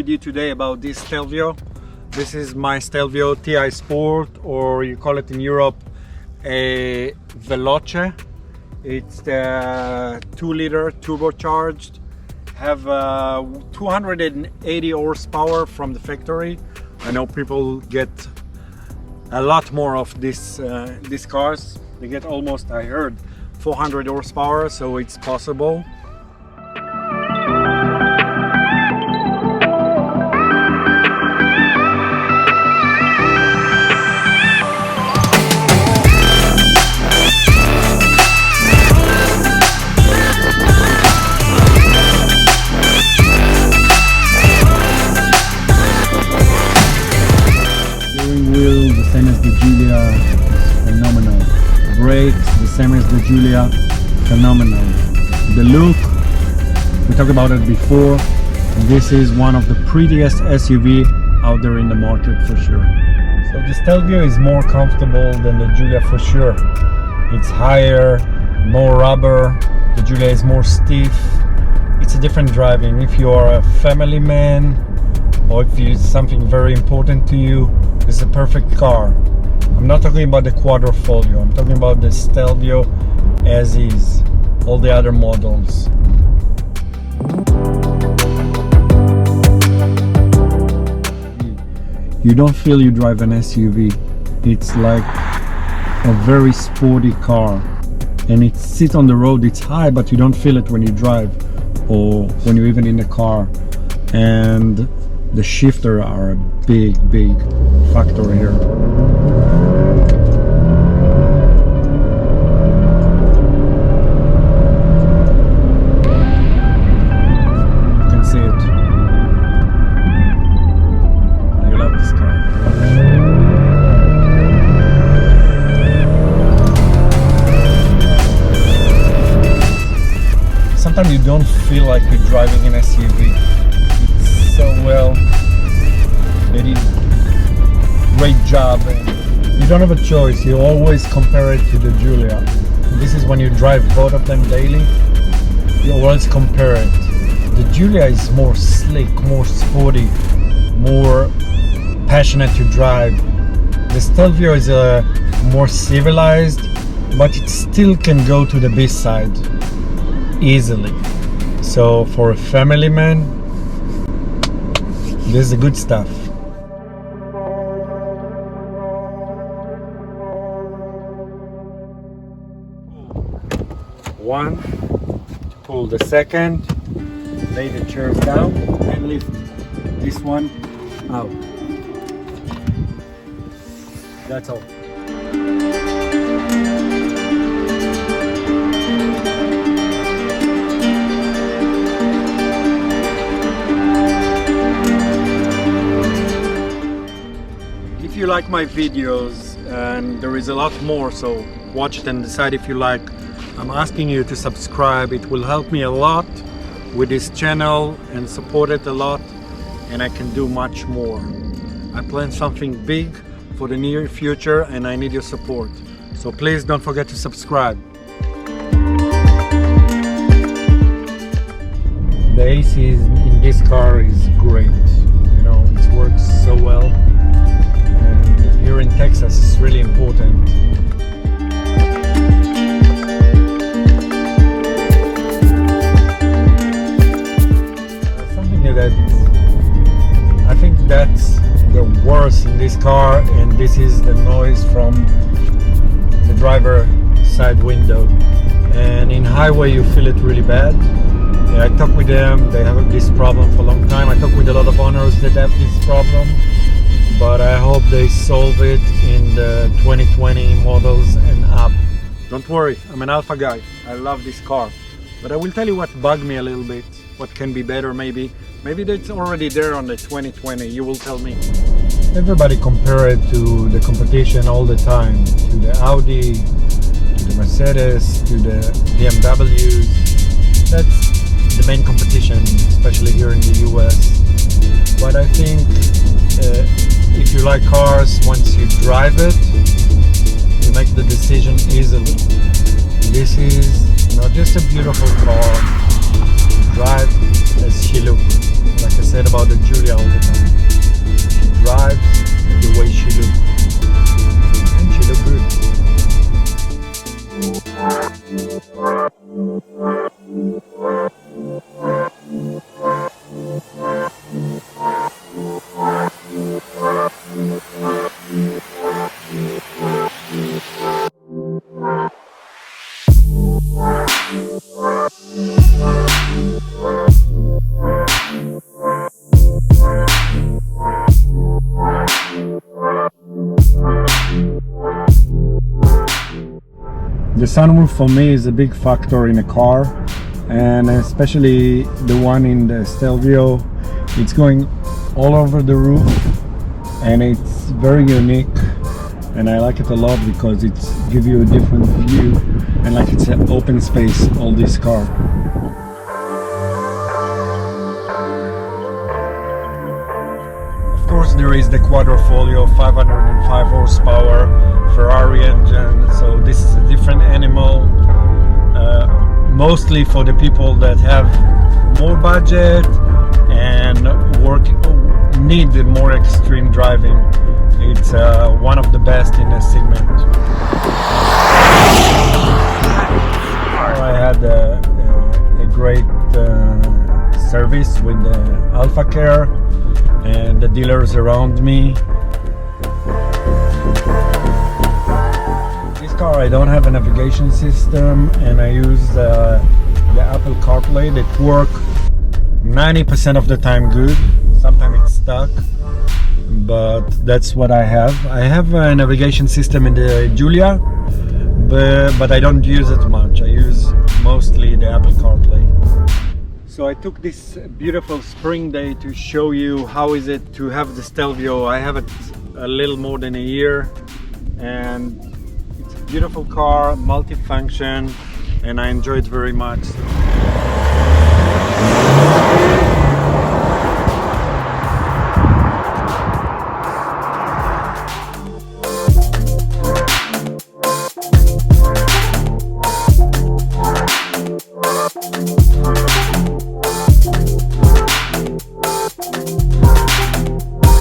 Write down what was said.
with you today about this Stelvio. This is my Stelvio TI Sport, or you call it in Europe a Veloce. It's the 2-liter turbocharged, have 280 horsepower from the factory. I know people get a lot more of these cars. They get almost, I heard, 400 horsepower, so it's possible. Wheel, the same as the Giulia, is phenomenal. Brakes, the same as the Giulia, phenomenal. The look, we talked about it before. This is one of the prettiest SUV out there in the market for sure. So the Stelvio is more comfortable than the Giulia for sure. It's higher, more rubber. The Giulia is more stiff. It's a different driving. If you are a family man, or if it's something very important to you, this is a perfect car. I'm not talking about the Quadrifoglio, I'm talking about the Stelvio as is, all the other models. You don't feel you drive an SUV. It's like a very sporty car, and it sits on the road, it's high, but you don't feel it when you drive or when you're even in the car. And the shifter are a big factor here. You can see it. You love this car. Sometimes you don't feel like you're driving an SUV. So well, they did a great job, and you don't have a choice. You always compare it to the Giulia. This is when you drive both of them daily, you always compare it. The Giulia is more slick, more sporty, more passionate to drive. The Stelvio is more civilized, but it still can go to the B-side easily. So for a family man, this is the good stuff. One, to pull the second, lay the chairs down and lift this one out. That's all. If you like my videos, and there is a lot more, so watch it and decide if you like. I'm asking you to subscribe. It will help me a lot with this channel and support it a lot, and I can do much more. I plan something big for the near future, and I need your support. So please don't forget to subscribe. The AC in this car is great. You know, it works so well. Here in Texas, it's really important. Something that I think that's the worst in this car, and this is the noise from the driver side window. And in highway, you feel it really bad. I talked with them, they have this problem for a long time. I talked with a lot of owners that have this problem, but I hope they solve it in the 2020 models and up. Don't worry, I'm an Alfa guy. I love this car. But I will tell you what bugged me a little bit, what can be better maybe. Maybe that's already there on the 2020, you will tell me. Everybody compare it to the competition all the time, to the Audi, to the Mercedes, to the BMWs. That's the main competition, especially here in the US. But I think if you like cars, once you drive it, you make the decision easily. This is not just a beautiful car, drive as she looks. like I said about the Giulia all the time. She drives the way she looks, and she looks good. The sunroof for me is a big factor in a car, and especially the one in the Stelvio. It's going all over the roof and it's very unique, and I like it a lot because it gives you a different view, and like it's an open space, all this car. Of course, there is the Quadrifoglio 505 horsepower Ferrari engine, so this is a different animal, mostly for the people that have more budget and need more extreme driving. It's one of the best in the segment. I had a great service with the Alfa Care and the dealers around me. This car, I don't have a navigation system, and I use the Apple CarPlay that work 90% of the time good. Sometimes it's stuck, but that's what I have. I have a navigation system in the Giulia, but I don't use it much. I use mostly the Apple CarPlay. So I took this beautiful spring day to show you how is it to have the Stelvio. I have it a little more than a year, and it's a beautiful car, multifunction, and I enjoy it very much.